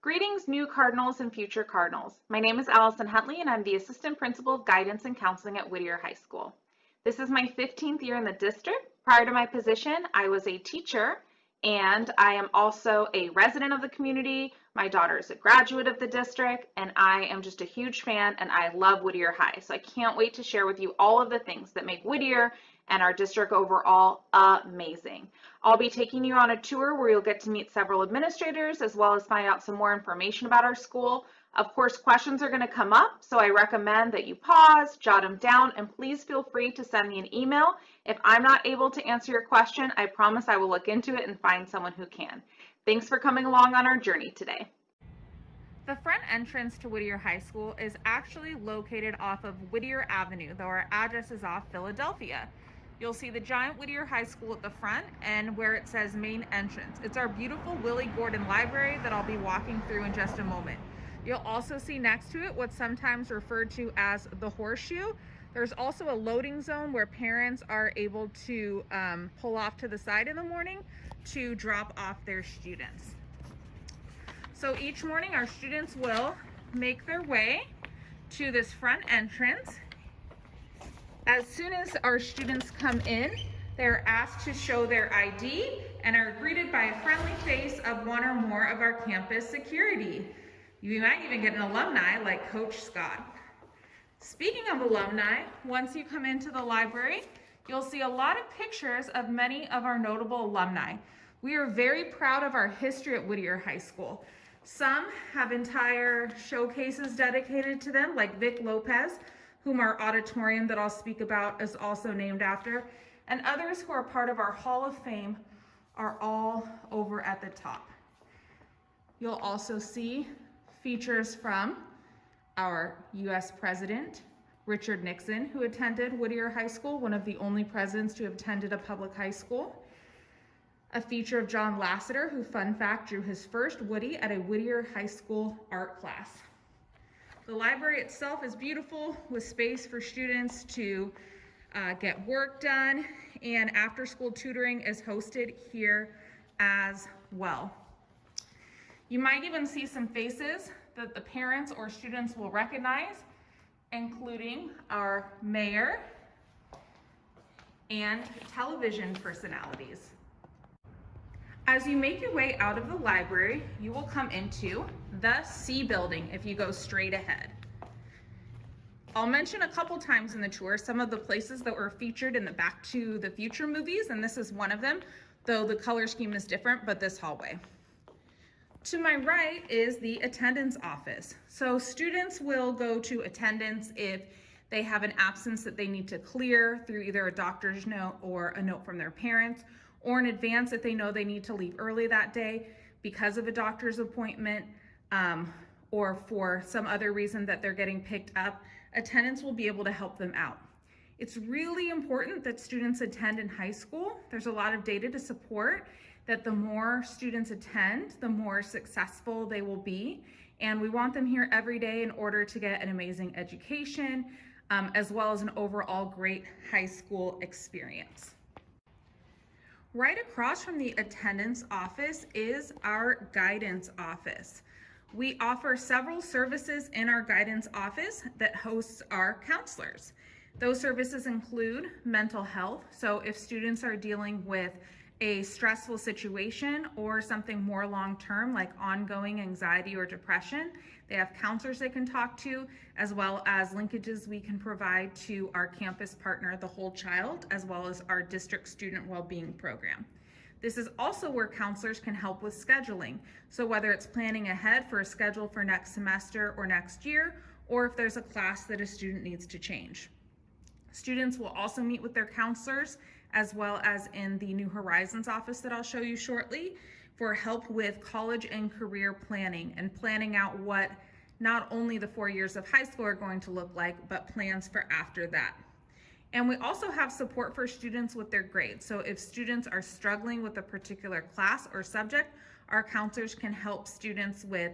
Greetings, new Cardinals and future Cardinals. My name is Allison Huntley, and I'm the Assistant Principal of Guidance and Counseling at Whittier High School. This is my 15th year in the district. Prior to my position, I was a teacher, and I am also a resident of the community. My daughter is a graduate of the district, and I am just a huge fan, and I love Whittier High. So I can't wait to share with you all of the things that make Whittier and our district overall amazing. I'll be taking you on a tour where you'll get to meet several administrators as well as find out some more information about our school. Of course, questions are going to come up, so I recommend that you pause, jot them down, and please feel free to send me an email. If I'm not able to answer your question, I promise I will look into it and find someone who can. Thanks for coming along on our journey today. The front entrance to Whittier High School is actually located off of Whittier Avenue, though our address is off Philadelphia. You'll see the giant Whittier High School at the front and where it says main entrance. It's our beautiful Willie Gordon Library that I'll be walking through in just a moment. You'll also see next to it what's sometimes referred to as the horseshoe. There's also a loading zone where parents are able to pull off to the side in the morning to drop off their students. So each morning our students will make their way to this front entrance. As soon as our students come in, they're asked to show their ID and are greeted by a friendly face of one or more of our campus security. You might even get an alumni like Coach Scott. Speaking of alumni, once you come into the library, you'll see a lot of pictures of many of our notable alumni. We are very proud of our history at Whittier High School. Some have entire showcases dedicated to them, like Vic Lopez, whom our auditorium that I'll speak about is also named after, and others who are part of our Hall of Fame are all over at the top. You'll also see features from our U.S. President, Richard Nixon, who attended Whittier High School, one of the only presidents to have attended a public high school. A feature of John Lasseter, who, fun fact, drew his first Woody at a Whittier High School art class. The library itself is beautiful with space for students to get work done, and after-school tutoring is hosted here as well. You might even see some faces that the parents or students will recognize, including our mayor and television personalities. As you make your way out of the library, you will come into the C building if you go straight ahead. I'll mention a couple times in the tour some of the places that were featured in the Back to the Future movies, and this is one of them, though the color scheme is different, but this hallway. To my right is the attendance office. So students will go to attendance if they have an absence that they need to clear through either a doctor's note or a note from their parents, or in advance if they know they need to leave early that day because of a doctor's appointment, or for some other reason that they're getting picked up, attendance will be able to help them out. It's really important that students attend in high school. There's a lot of data to support that the more students attend, the more successful they will be. And we want them here every day in order to get an amazing education, as well as an overall great high school experience. Right across from the attendance office is our guidance office. We offer several services in our guidance office that hosts our counselors. Those services include mental health. So if students are dealing with a stressful situation or something more long-term like ongoing anxiety or depression, they have counselors they can talk to, as well as linkages we can provide to our campus partner, The Whole Child, as well as our district student well-being program. This is also where counselors can help with scheduling. So whether it's planning ahead for a schedule for next semester or next year, or if there's a class that a student needs to change. Students will also meet with their counselors, as well as in the New Horizons office that I'll show you shortly, for help with college and career planning and planning out what not only the 4 years of high school are going to look like, but plans for after that. And we also have support for students with their grades. So if students are struggling with a particular class or subject, our counselors can help students with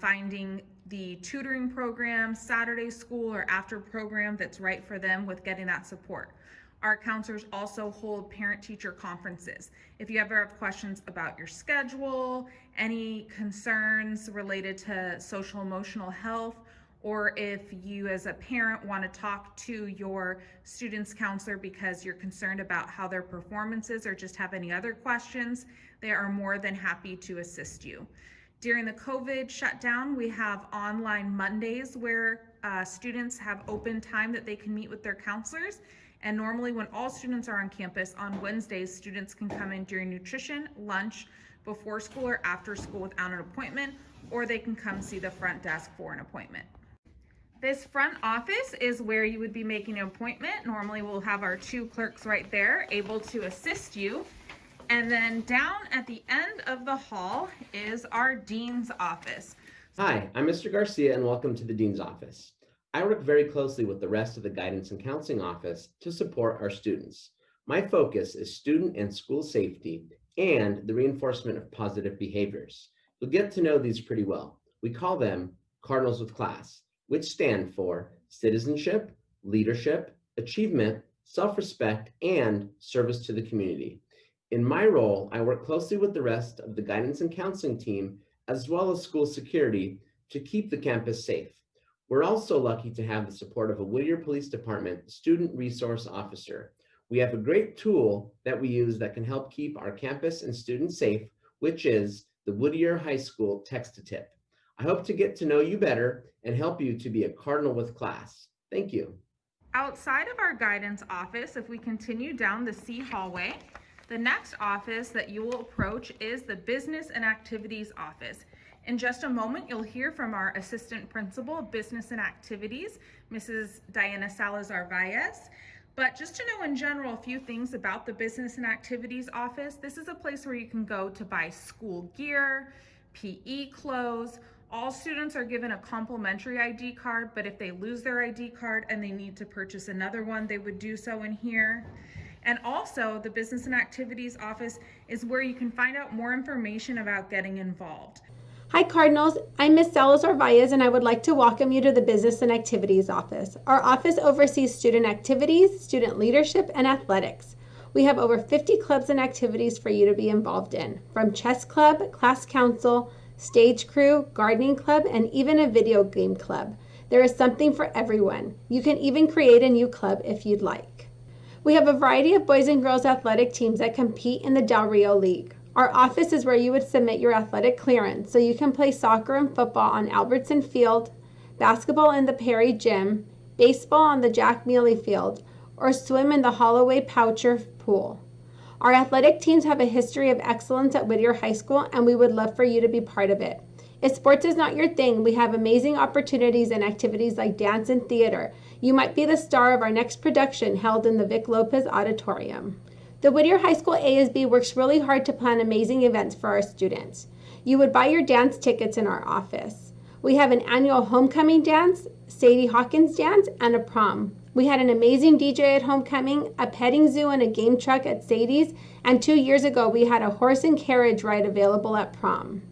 finding the tutoring program, Saturday school, or after program that's right for them with getting that support. Our counselors also hold parent-teacher conferences. If you ever have questions about your schedule, any concerns related to social emotional health, or if you as a parent want to talk to your student's counselor because you're concerned about how their performance is or just have any other questions, they are more than happy to assist you. During the COVID shutdown, we have online Mondays where students have open time that they can meet with their counselors. And normally when all students are on campus, on Wednesdays, students can come in during nutrition, lunch, before school or after school without an appointment, or they can come see the front desk for an appointment. This front office is where you would be making an appointment. Normally we'll have our 2 clerks right there able to assist you. And then down at the end of the hall is our dean's office. Hi, I'm Mr. Garcia and welcome to the dean's office. I work very closely with the rest of the guidance and counseling office to support our students. My focus is student and school safety and the reinforcement of positive behaviors. You'll get to know these pretty well. We call them Cardinals with Class, which stand for citizenship, leadership, achievement, self-respect, and service to the community. In my role, I work closely with the rest of the guidance and counseling team, as well as school security, to keep the campus safe. We're also lucky to have the support of a Whittier Police Department student resource officer. We have a great tool that we use that can help keep our campus and students safe, which is the Whittier High School Text-to-Tip. I hope to get to know you better and help you to be a Cardinal with Class. Thank you. Outside of our guidance office, if we continue down the C hallway, the next office that you will approach is the Business and Activities office. In just a moment, you'll hear from our Assistant Principal of Business and Activities, Mrs. Diana Salazar-Valles. But just to know in general a few things about the Business and Activities office, this is a place where you can go to buy school gear, PE clothes. All students are given a complimentary ID card, but if they lose their ID card and they need to purchase another one, they would do so in here. And also, the Business and Activities office is where you can find out more information about getting involved. Hi Cardinals, I'm Ms. Salazar-Valles and I would like to welcome you to the Business and Activities office. Our office oversees student activities, student leadership, and athletics. We have over 50 clubs and activities for you to be involved in, from chess club, class council, stage crew, gardening club, and even a video game club. There is something for everyone. You can even create a new club if you'd like. We have a variety of boys and girls athletic teams that compete in the Del Rio League. Our office is where you would submit your athletic clearance so you can play soccer and football on Albertson Field, basketball in the Perry Gym, baseball on the Jack Mealy Field, or swim in the Holloway Poucher Pool. Our athletic teams have a history of excellence at Whittier High School, and we would love for you to be part of it. If sports is not your thing, we have amazing opportunities and activities like dance and theater. You might be the star of our next production held in the Vic Lopez Auditorium. The Whittier High School ASB works really hard to plan amazing events for our students. You would buy your dance tickets in our office. We have an annual homecoming dance, Sadie Hawkins dance, and a prom. We had an amazing DJ at homecoming, a petting zoo and a game truck at Sadie's, and 2 years ago we had a horse and carriage ride available at prom.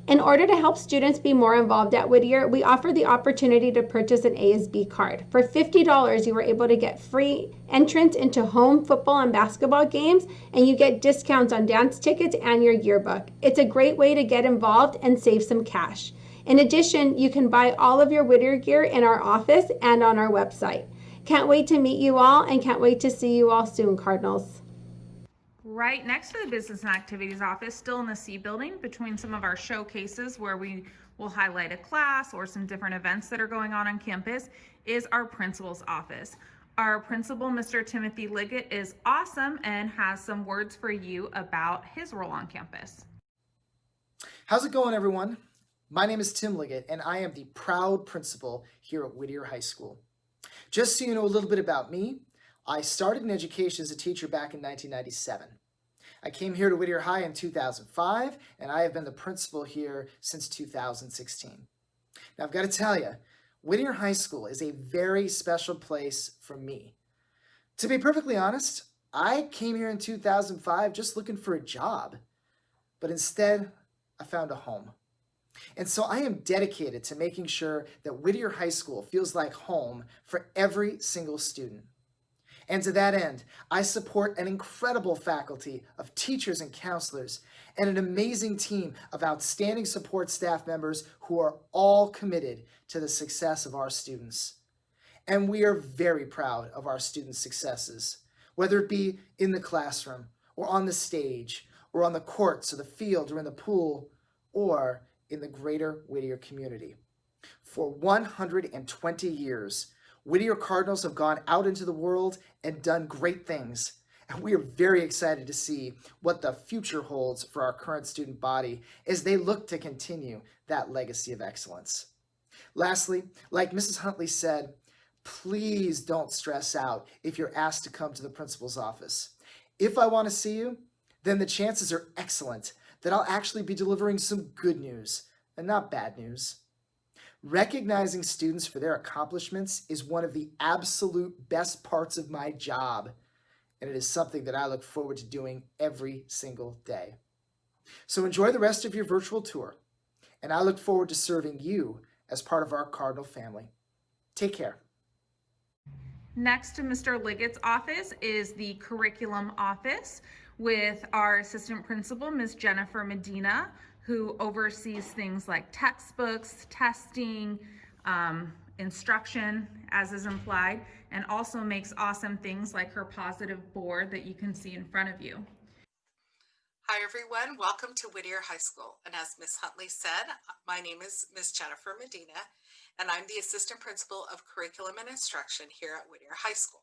In order to help students be more involved at Whittier, we offer the opportunity to purchase an ASB card. For $50, you were able to get free entrance into home football and basketball games, and you get discounts on dance tickets and your yearbook. It's a great way to get involved and save some cash. In addition, you can buy all of your Whittier gear in our office and on our website. Can't wait to meet you all and can't wait to see you all soon, Cardinals. Right next to the Business and Activities office, still in the C building, between some of our showcases where we will highlight a class or some different events that are going on campus, is our principal's office. Our principal, Mr. Timothy Liggett, is awesome and has some words for you about his role on campus. How's it going, everyone? My name is Tim Liggett, and I am the proud principal here at Whittier High School. Just so you know a little bit about me, I started in education as a teacher back in 1997. I came here to Whittier High in 2005, and I have been the principal here since 2016. Now, I've got to tell you, Whittier High School is a very special place for me. To be perfectly honest, I came here in 2005 just looking for a job, but instead, I found a home. And so I am dedicated to making sure that Whittier High School feels like home for every single student. And to that end, I support an incredible faculty of teachers and counselors and an amazing team of outstanding support staff members who are all committed to the success of our students. And we are very proud of our students' successes, whether it be in the classroom or on the stage or on the courts or the field or in the pool or in the greater Whittier community. For 120 years, Whittier Cardinals have gone out into the world and done great things. And we are very excited to see what the future holds for our current student body as they look to continue that legacy of excellence. Lastly, like Mrs. Huntley said, please don't stress out if you're asked to come to the principal's office. If I want to see you, then the chances are excellent that I'll actually be delivering some good news and not bad news. Recognizing students for their accomplishments is one of the absolute best parts of my job, and it is something that I look forward to doing every single day. So enjoy the rest of your virtual tour, and I look forward to serving you as part of our Cardinal family. Take care. Next to Mr. Liggett's office is the curriculum office with our assistant principal, Ms. Jennifer Medina, who oversees things like textbooks, testing, instruction, as is implied, and also makes awesome things like her positive board that you can see in front of you. Hi everyone, welcome to Whittier High School. And as Ms. Huntley said, my name is Ms. Jennifer Medina, and I'm the Assistant Principal of Curriculum and Instruction here at Whittier High School.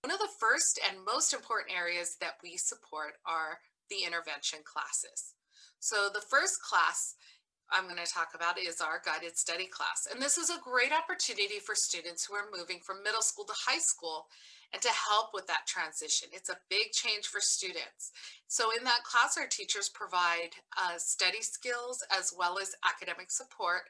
One of the first and most important areas that we support are the intervention classes. So the first class I'm going to talk about is our guided study class. And this is a great opportunity for students who are moving from middle school to high school and to help with that transition. It's a big change for students. So in that class, our teachers provide study skills as well as academic support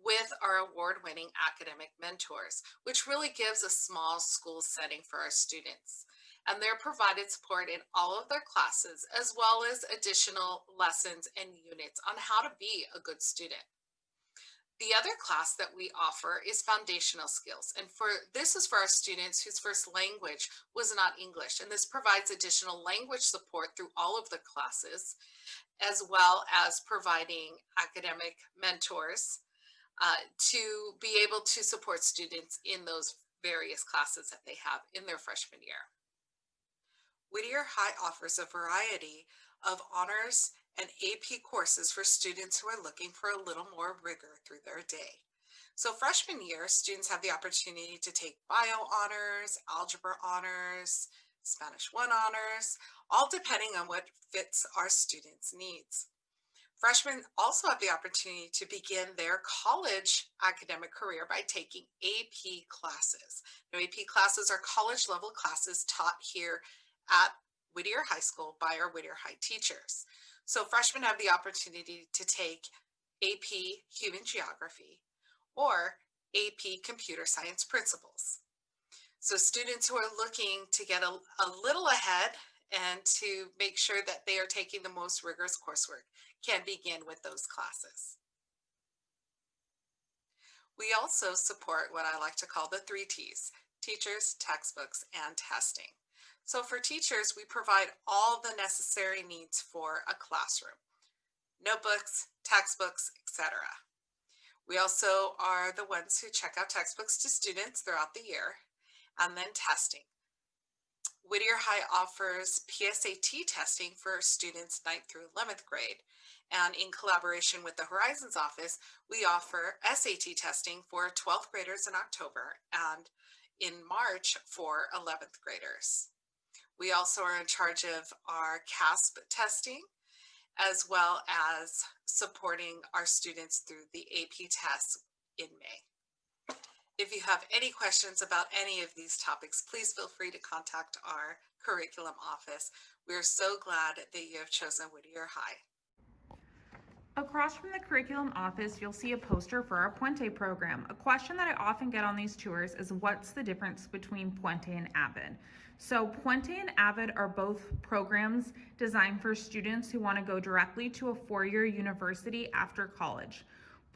with our award-winning academic mentors, which really gives a small school setting for our students. And they're provided support in all of their classes, as well as additional lessons and units on how to be a good student. The other class that we offer is foundational skills. And this is for our students whose first language was not English. And this provides additional language support through all of the classes, as well as providing academic mentors to be able to support students in those various classes that they have in their freshman year. Whittier High offers a variety of honors and AP courses for students who are looking for a little more rigor through their day. So freshman year, students have the opportunity to take bio honors, algebra honors, Spanish 1 honors, all depending on what fits our students' needs. Freshmen also have the opportunity to begin their college academic career by taking AP classes. Now, AP classes are college-level classes taught here at Whittier High School by our Whittier High teachers. So freshmen have the opportunity to take AP Human Geography or AP Computer Science Principles. So students who are looking to get a little ahead and to make sure that they are taking the most rigorous coursework can begin with those classes. We also support what I like to call the 3 T's: teachers, textbooks, and testing. So for teachers, we provide all the necessary needs for a classroom: notebooks, textbooks, etc. We also are the ones who check out textbooks to students throughout the year, and then testing. Whittier High offers PSAT testing for students 9th through 11th grade. And in collaboration with the Horizons office, we offer SAT testing for 12th graders in October and in March for 11th graders. We also are in charge of our CASP testing, as well as supporting our students through the AP tests in May. If you have any questions about any of these topics, please feel free to contact our curriculum office. We are so glad that you have chosen Whittier High. Across from the curriculum office, you'll see a poster for our Puente program. A question that I often get on these tours is, what's the difference between Puente and AVID? So Puente and AVID are both programs designed for students who want to go directly to a 4-year university after college.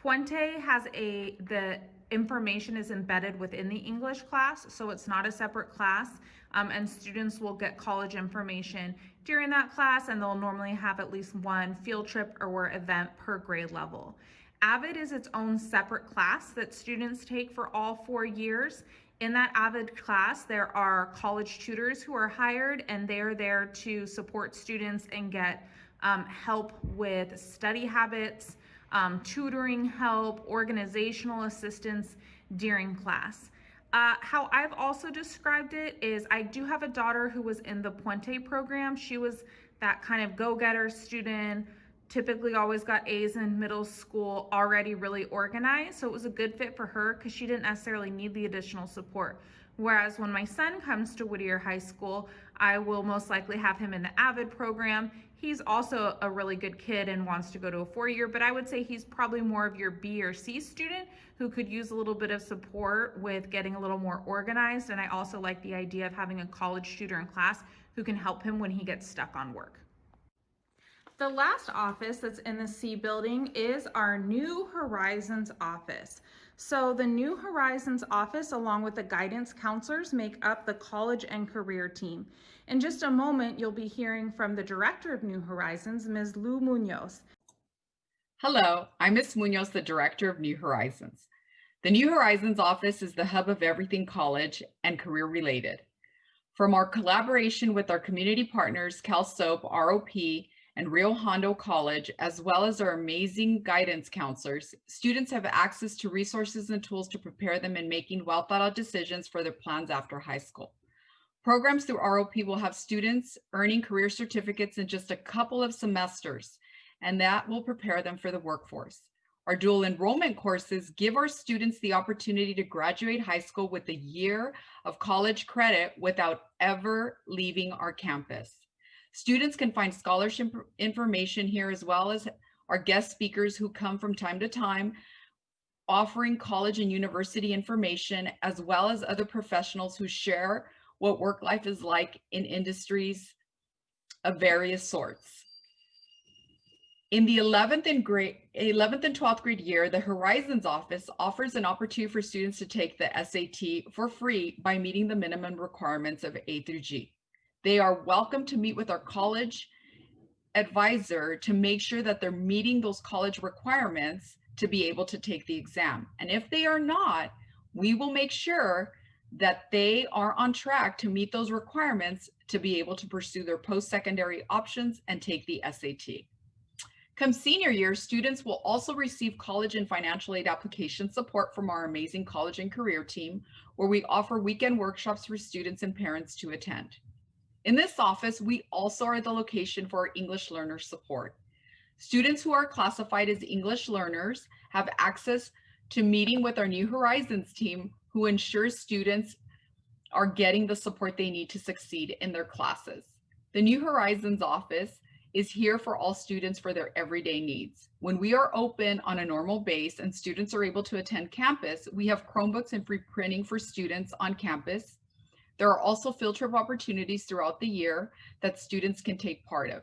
Puente has the information is embedded within the English class, so it's not a separate class, and students will get college information during that class, and they'll normally have at least one field trip or event per grade level. AVID is its own separate class that students take for all 4 years. In that AVID class, there are college tutors who are hired, and they're there to support students and get help with study habits, tutoring help, organizational assistance during class. How I've also described it is I do have a daughter who was in the Puente program. She was that kind of go-getter student, typically always got A's in middle school, already really organized. So it was a good fit for her because she didn't necessarily need the additional support. Whereas when my son comes to Whittier High School, I will most likely have him in the AVID program. He's also a really good kid and wants to go to a 4-year, but I would say he's probably more of your B or C student who could use a little bit of support with getting a little more organized. And I also like the idea of having a college tutor in class who can help him when he gets stuck on work. The last office that's in the C building is our New Horizons office. So the New Horizons office, along with the guidance counselors, make up the college and career team. In just a moment, you'll be hearing from the director of New Horizons, Ms. Lou Munoz. Hello, I'm Ms. Munoz, the director of New Horizons. The New Horizons office is the hub of everything college and career related. From our collaboration with our community partners, Cal Soap, ROP, and Rio Hondo College, as well as our amazing guidance counselors, students have access to resources and tools to prepare them in making well thought out decisions for their plans after high school. Programs through ROP will have students earning career certificates in just a couple of semesters, and that will prepare them for the workforce. Our dual enrollment courses give our students the opportunity to graduate high school with a year of college credit without ever leaving our campus. Students can find scholarship information here, as well as our guest speakers who come from time to time, offering college and university information, as well as other professionals who share what work life is like in industries of various sorts. In the 11th and 12th grade year, the Horizons office offers an opportunity for students to take the SAT for free by meeting the minimum requirements of A through G. They are welcome to meet with our college advisor to make sure that they're meeting those college requirements to be able to take the exam. And if they are not, we will make sure that they are on track to meet those requirements to be able to pursue their post-secondary options and take the SAT. Come senior year, students will also receive college and financial aid application support from our amazing college and career team, where we offer weekend workshops for students and parents to attend. In this office, we also are the location for our English learner support. Students who are classified as English learners have access to meeting with our New Horizons team, who ensures students are getting the support they need to succeed in their classes. The New Horizons office is here for all students for their everyday needs. When we are open on a normal base and students are able to attend campus, we have Chromebooks and free printing for students on campus. There are also field trip opportunities throughout the year that students can take part of.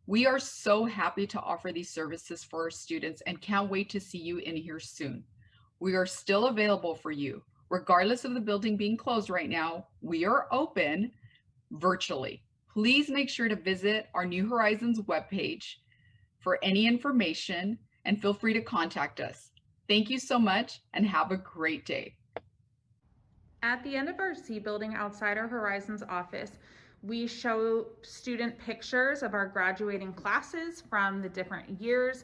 We are so happy to offer these services for our students and can't wait to see you in here soon. We are still available for you. Regardless of the building being closed right now, we are open virtually. Please make sure to visit our New Horizons webpage for any information and feel free to contact us. Thank you so much and have a great day. At the end of our C building outside our Horizons office, we show student pictures of our graduating classes from the different years,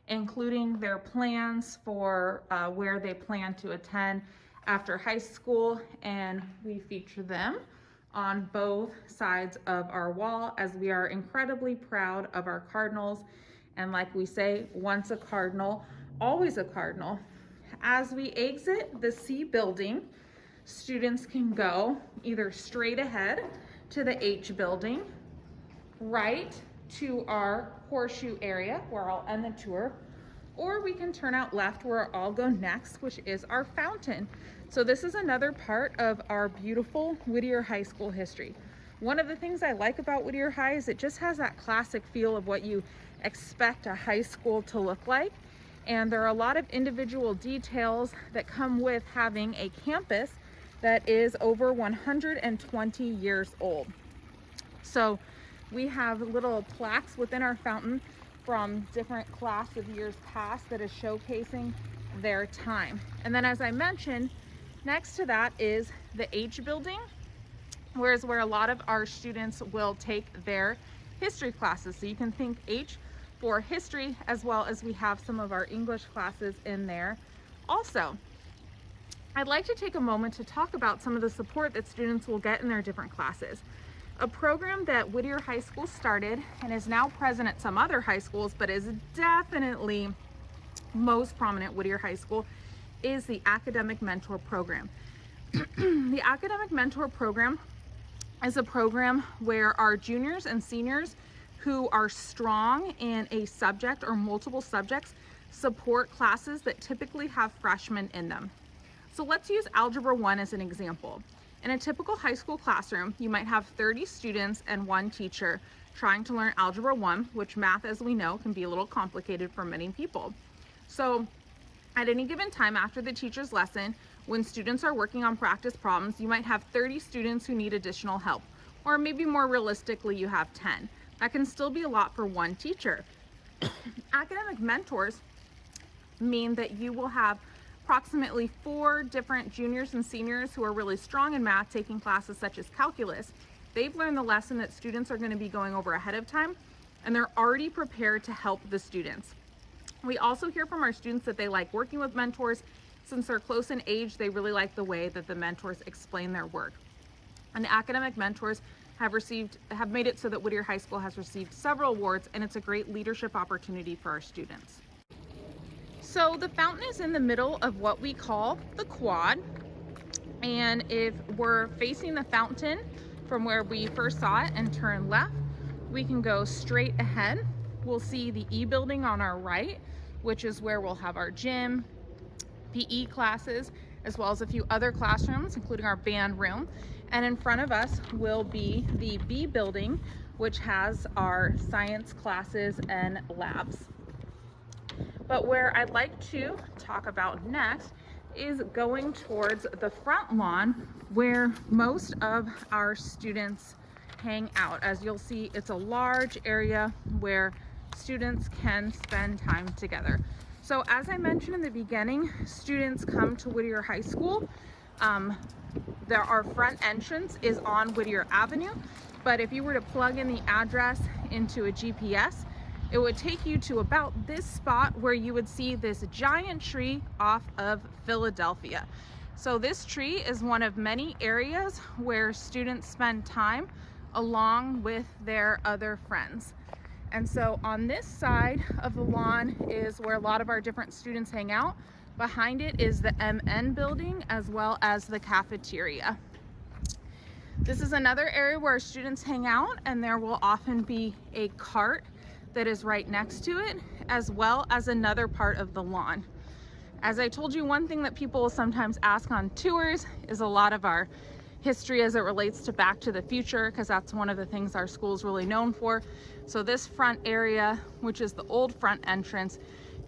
including their plans for where they plan to attend after high school, and we feature them on both sides of our wall, as we are incredibly proud of our Cardinals. And like we say, once a Cardinal, always a Cardinal. As we exit the C building, students can go either straight ahead to the H building, right to our horseshoe area where I'll end the tour, or we can turn out left where I'll go next, which is our fountain. So this is another part of our beautiful Whittier High School history. One of the things I like about Whittier High is it just has that classic feel of what you expect a high school to look like. And there are a lot of individual details that come with having a campus that is over 120 years old. So we have little plaques within our fountain from different class of years past that is showcasing their time. And then, as I mentioned, next to that is the H building, where a lot of our students will take their history classes. So you can think H for history, as well as we have some of our English classes in there also. I'd like to take a moment to talk about some of the support that students will get in their different classes. A program that Whittier High School started and is now present at some other high schools, but is definitely most prominent at Whittier High School, is the Academic Mentor Program. The Academic Mentor Program is a program where our juniors and seniors who are strong in a subject or multiple subjects support classes that typically have freshmen in them. So let's use Algebra 1 as an example. In a typical high school classroom, you might have 30 students and one teacher trying to learn Algebra 1, which math, as we know, can be a little complicated for many people. So at any given time after the teacher's lesson, when students are working on practice problems, you might have 30 students who need additional help, or maybe more realistically, you have 10. That can still be a lot for one teacher. Academic mentors mean that you will have approximately 4 different juniors and seniors who are really strong in math taking classes such as calculus. They've learned the lesson that students are going to be going over ahead of time, and they're already prepared to help the students. We also hear from our students that they like working with mentors. Since they're close in age, they really like the way that the mentors explain their work. And academic mentors have made it so that Whittier High School has received several awards, and it's a great leadership opportunity for our students. So the fountain is in the middle of what we call the quad. And if we're facing the fountain from where we first saw it and turn left, we can go straight ahead. We'll see the E building on our right, which is where we'll have our gym, PE classes, as well as a few other classrooms, including our band room. And in front of us will be the B building, which has our science classes and labs. But where I'd like to talk about next is going towards the front lawn, where most of our students hang out. As you'll see, it's a large area where students can spend time together. So as I mentioned in the beginning, students come to Whittier High School. Our front entrance is on Whittier Avenue, but if you were to plug in the address into a GPS, it would take you to about this spot where you would see this giant tree off of Philadelphia. So this tree is one of many areas where students spend time along with their other friends. And so on this side of the lawn is where a lot of our different students hang out. Behind it is the MN building, as well as the cafeteria. This is another area where students hang out, and there will often be a cart that is right next to it, as well as another part of the lawn. As I told you, one thing that people will sometimes ask on tours is a lot of our history as it relates to Back to the Future, because that's one of the things our school is really known for. So this front area, which is the old front entrance,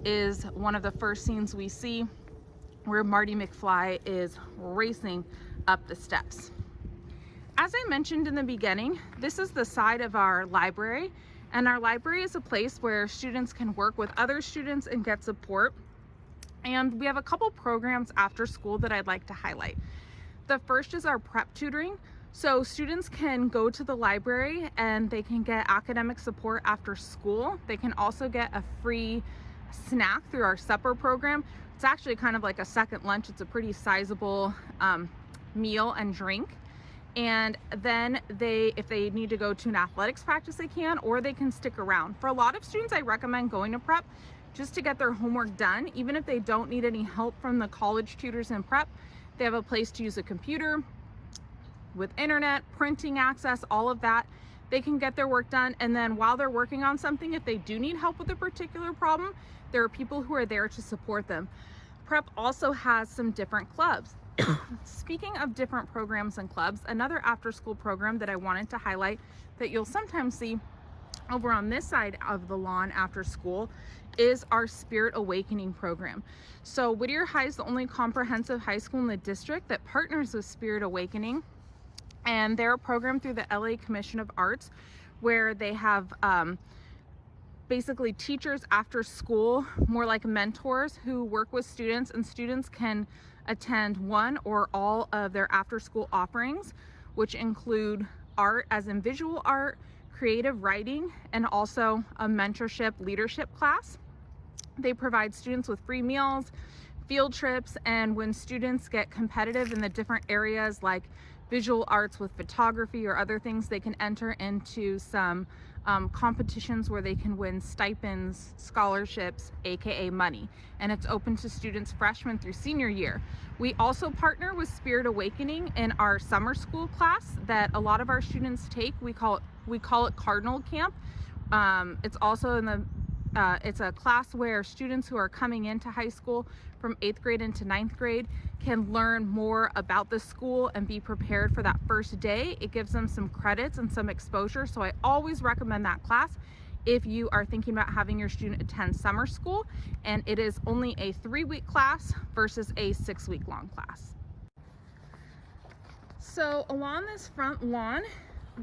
is one of the first scenes we see where Marty McFly is racing up the steps. As I mentioned in the beginning, this is the side of our library, and our library is a place where students can work with other students and get support. And we have a couple programs after school that I'd like to highlight. The first is our prep tutoring. So students can go to the library and they can get academic support after school. They can also get a free snack through our supper program. It's actually kind of like a second lunch. It's a pretty sizable meal and drink. And then if they need to go to an athletics practice, they can, or they can stick around. For a lot of students, I recommend going to prep just to get their homework done. Even if they don't need any help from the college tutors in prep, they have a place to use a computer with internet, printing access, all of that. They can get their work done. And then while they're working on something, if they do need help with a particular problem, there are people who are there to support them. Prep also has some different clubs. Speaking of different programs and clubs, another after-school program that I wanted to highlight that you'll sometimes see Over on this side of the lawn after school is our Spirit Awakening program. So Whittier High is the only comprehensive high school in the district that partners with Spirit Awakening, and they're a program through the LA Commission of Arts where they have basically teachers after school, more like mentors, who work with students, and students can attend one or all of their after school offerings, which include art as in visual art, creative writing, and also a mentorship leadership class. They provide students with free meals, field trips, and when students get competitive in the different areas like visual arts with photography or other things, they can enter into some competitions where they can win stipends, scholarships, aka money, and it's open to students freshman through senior year. We also partner with Spirit Awakening in our summer school class that a lot of our students take. We call it Cardinal Camp. It's also in the it's a class where students who are coming into high school from 8th grade into 9th grade can learn more about the school and be prepared for that first day. It gives them some credits and some exposure. So I always recommend that class if you are thinking about having your student attend summer school, and it is only a 3-week class versus a 6-week long class. So along this front lawn,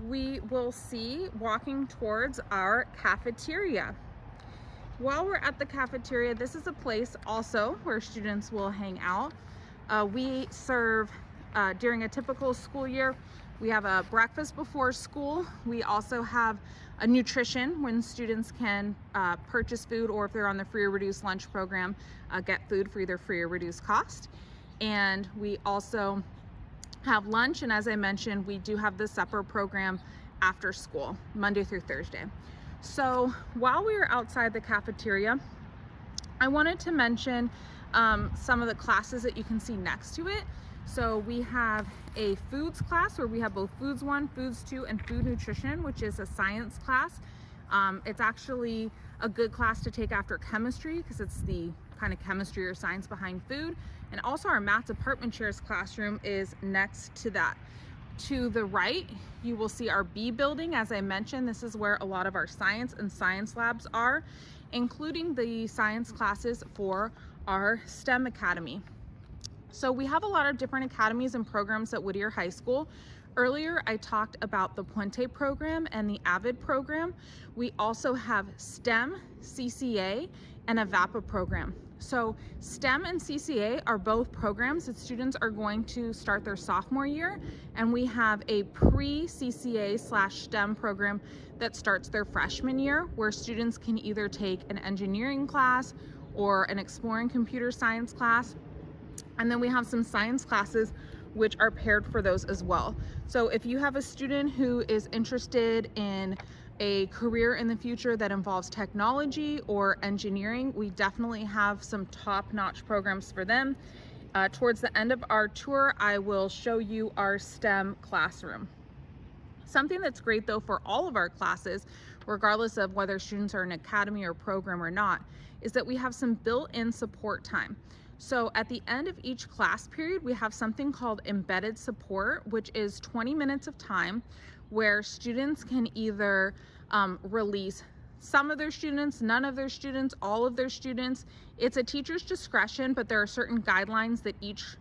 we will see walking towards our cafeteria. While we're at the cafeteria, this is a place also where students will hang out. We serve, during a typical school year, we have a breakfast before school. We also have a nutrition when students can purchase food, or if they're on the free or reduced lunch program, get food for either free or reduced cost. And we also have lunch, and as I mentioned, we do have the supper program after school, Monday through Thursday. So while we were outside the cafeteria, I wanted to mention some of the classes that you can see next to it. So we have a foods class where we have both Foods 1, Foods 2, and Food Nutrition, which is a science class. It's actually a good class to take after chemistry because it's the kind of chemistry or science behind food. And also our math department chair's classroom is next to that. To the right, you will see our B building. As I mentioned, this is where a lot of our science and science labs are, including the science classes for our STEM Academy. So we have a lot of different academies and programs at Whittier High School. Earlier, I talked about the Puente program and the AVID program. We also have STEM, CCA, and a VAPA program. So STEM and CCA are both programs that students are going to start their sophomore year, and we have a pre-CCA/STEM program that starts their freshman year, where students can either take an engineering class or an exploring computer science class. And then we have some science classes which are paired for those as well. So if you have a student who is interested in a career in the future that involves technology or engineering, we definitely have some top-notch programs for them. Towards the end of our tour, I will show you our STEM classroom. Something that's great though for all of our classes, regardless of whether students are in academy or program or not, is that we have some built-in support time. So at the end of each class period, we have something called embedded support, which is 20 minutes of time where students can either release some of their students, none of their students, all of their students. It's a teacher's discretion, but there are certain guidelines that each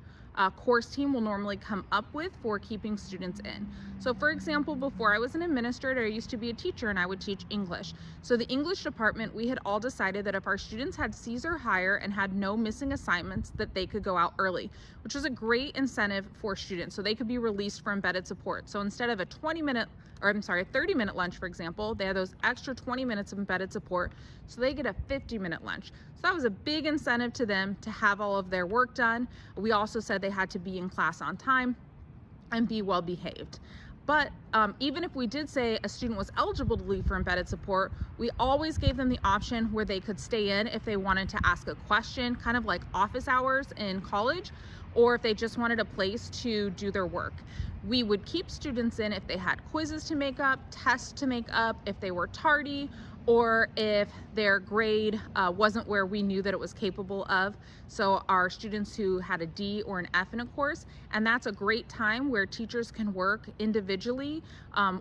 course team will normally come up with for keeping students in. So for example, before I was an administrator, I used to be a teacher and I would teach English. So the English department, we had all decided that if our students had C's or higher and had no missing assignments, that they could go out early, which was a great incentive for students. So they could be released for embedded support. So instead of a 30-minute lunch, for example, they had those extra 20 minutes of embedded support, so they get a 50-minute lunch. So that was a big incentive to them to have all of their work done. We also said they had to be in class on time and be well behaved. But even if we did say a student was eligible to leave for embedded support, we always gave them the option where they could stay in if they wanted to ask a question, kind of like office hours in college, or if they just wanted a place to do their work. We would keep students in if they had quizzes to make up, tests to make up, if they were tardy, or if their grade wasn't where we knew that it was capable of. So our students who had a D or an F in a course, and that's a great time where teachers can work individually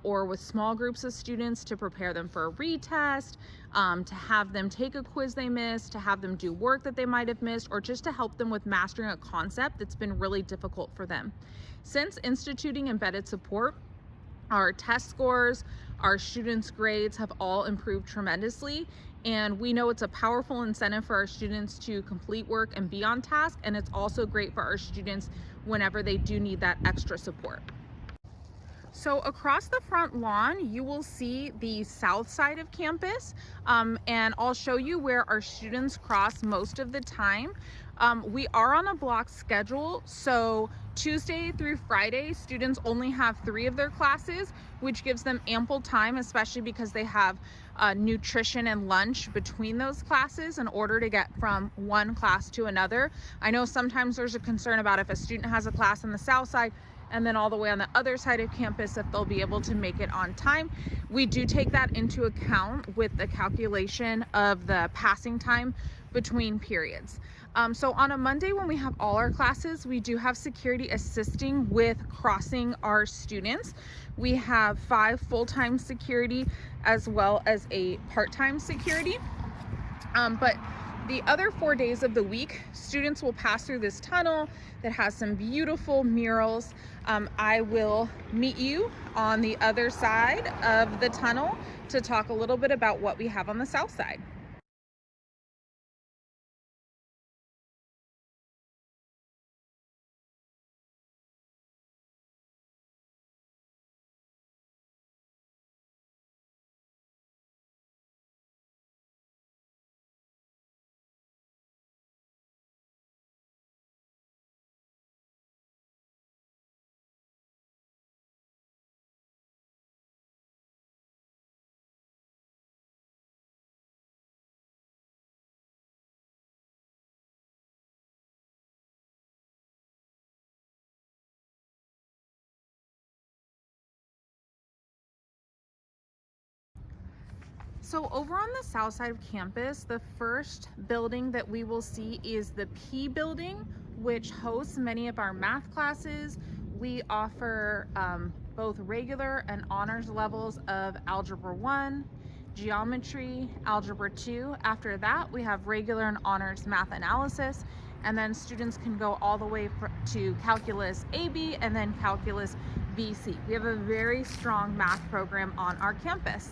or with small groups of students to prepare them for a retest, to have them take a quiz they missed, to have them do work that they might have missed, or just to help them with mastering a concept that's been really difficult for them. Since instituting embedded support, our test scores, our students' grades have all improved tremendously, and we know it's a powerful incentive for our students to complete work and be on task, and it's also great for our students whenever they do need that extra support. So across the front lawn, you will see the south side of campus, and I'll show you where our students cross most of the time. We are on a block schedule, so Tuesday through Friday, students only have 3 of their classes, which gives them ample time, especially because they have nutrition and lunch between those classes in order to get from one class to another. I know sometimes there's a concern about if a student has a class on the south side and then all the way on the other side of campus, if they'll be able to make it on time. We do take that into account with the calculation of the passing time between periods. So on a Monday when we have all our classes, we do have security assisting with crossing our students. We have 5 full-time security as well as a part-time security. But the other 4 days of the week, students will pass through this tunnel that has some beautiful murals. I will meet you on the other side of the tunnel to talk a little bit about what we have on the south side. So over on the south side of campus, the first building that we will see is the P building, which hosts many of our math classes. We offer both regular and honors levels of Algebra 1, Geometry, Algebra 2. After that, we have regular and honors math analysis, and then students can go all the way to Calculus AB and then Calculus BC. We have a very strong math program on our campus.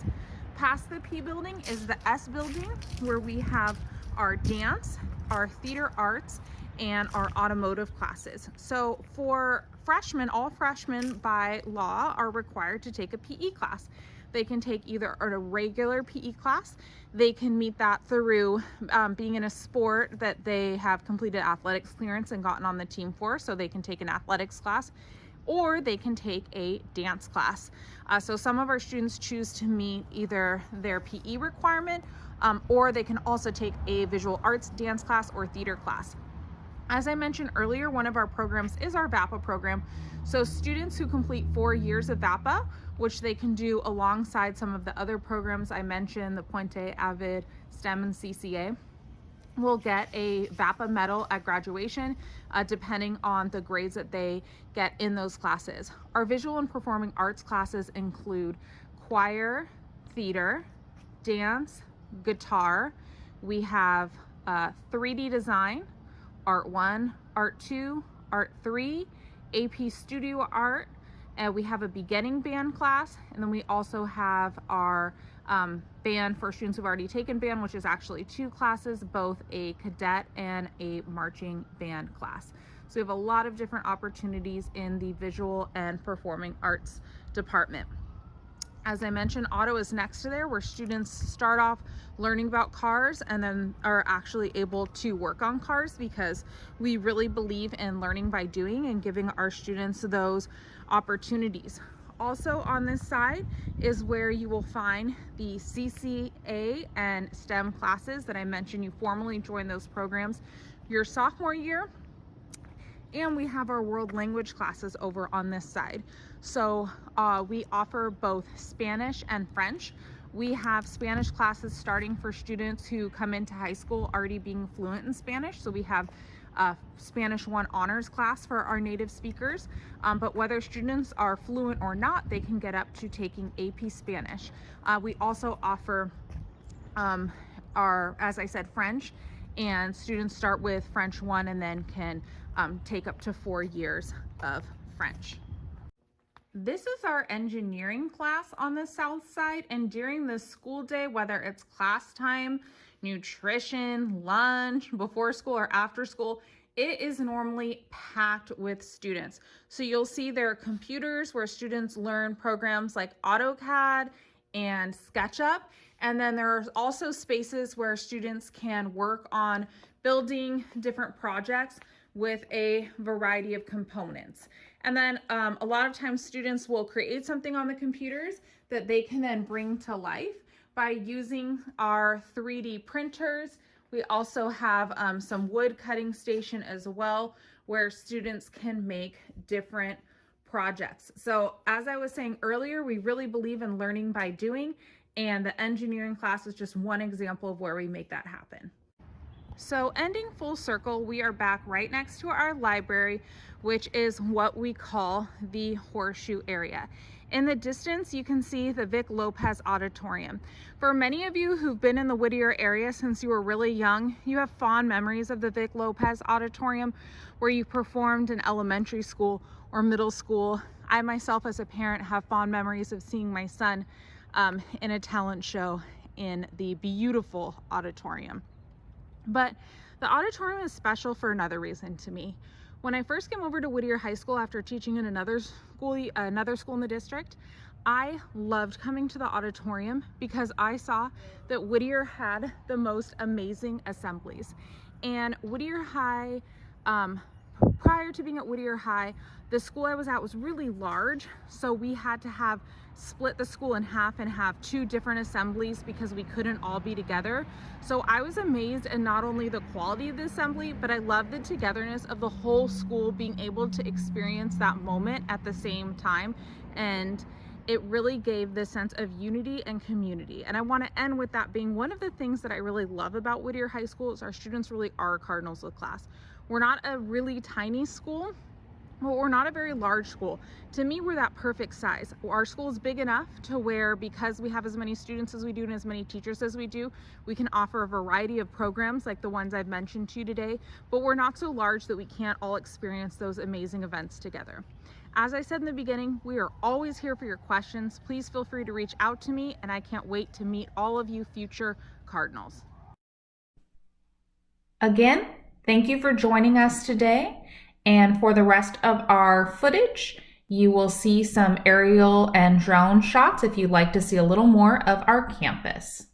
Past the P building is the S building, where we have our dance, our theater arts, and our automotive classes. So for freshmen, all freshmen by law are required to take a PE class. They can take either a regular PE class, they can meet that through being in a sport that they have completed athletics clearance and gotten on the team for, so they can take an athletics class, or they can take a dance class. So some of our students choose to meet either their PE requirement or they can also take a visual arts dance class or theater class. As I mentioned earlier, one of our programs is our VAPA program. So students who complete 4 years of VAPA, which they can do alongside some of the other programs I mentioned, the Puente, AVID, STEM, and CCA, will get a VAPA medal at graduation, depending on the grades that they get in those classes. Our visual and performing arts classes include choir, theater, dance, guitar. We have 3D design, Art 1, Art 2, Art 3, AP Studio Art, and we have a beginning band class, and then we also have our band for students who've already taken band, which is actually 2 classes, both a cadet and a marching band class. So we have a lot of different opportunities in the visual and performing arts department. As I mentioned, auto is next to there, where students start off learning about cars and then are actually able to work on cars, because we really believe in learning by doing and giving our students those opportunities. Also on this side is where you will find the CCA and STEM classes that I mentioned. You formally join those programs your sophomore year. And we have our world language classes over on this side. So we offer both Spanish and French, We have Spanish classes starting for students who come into high school already being fluent in Spanish. So we have Spanish 1 honors class for our native speakers, but whether students are fluent or not, they can get up to taking AP Spanish. We also offer as I said, French, and students start with French 1 and then can take up to 4 years of French. This is our engineering class on the south side, and during the school day, whether it's class time, nutrition, lunch, before school or after school, it is normally packed with students. So you'll see there are computers where students learn programs like AutoCAD and SketchUp, and then there are also spaces where students can work on building different projects with a variety of components. And then a lot of times students will create something on the computers that they can then bring to life by using our 3D printers. We also have some wood cutting station as well, where students can make different projects. So as I was saying earlier, we really believe in learning by doing, and the engineering class is just one example of where we make that happen. So ending full circle, we are back right next to our library, which is what we call the horseshoe area. In the distance, you can see the Vic Lopez Auditorium. For many of you who've been in the Whittier area since you were really young, you have fond memories of the Vic Lopez Auditorium where you performed in elementary school or middle school. I myself as a parent have fond memories of seeing my son in a talent show in the beautiful auditorium. But the auditorium is special for another reason to me. When I first came over to Whittier High School after teaching in another school in the district, I loved coming to the auditorium because I saw that Whittier had the most amazing assemblies. And Whittier High, prior to being at Whittier High, the school I was at was really large, so we had to split the school in half and have 2 different assemblies because we couldn't all be together. So I was amazed at not only the quality of the assembly, but I loved the togetherness of the whole school being able to experience that moment at the same time. And it really gave this sense of unity and community. And I want to end with that being one of the things that I really love about Whittier High School is our students really are cardinals of class. We're not a really tiny school, but we're not a very large school. To me, we're that perfect size. Our school is big enough to where, because we have as many students as we do and as many teachers as we do, we can offer a variety of programs like the ones I've mentioned to you today, but we're not so large that we can't all experience those amazing events together. As I said in the beginning, we are always here for your questions. Please feel free to reach out to me, and I can't wait to meet all of you future Cardinals. Again, thank you for joining us today. And for the rest of our footage, you will see some aerial and drone shots if you'd like to see a little more of our campus.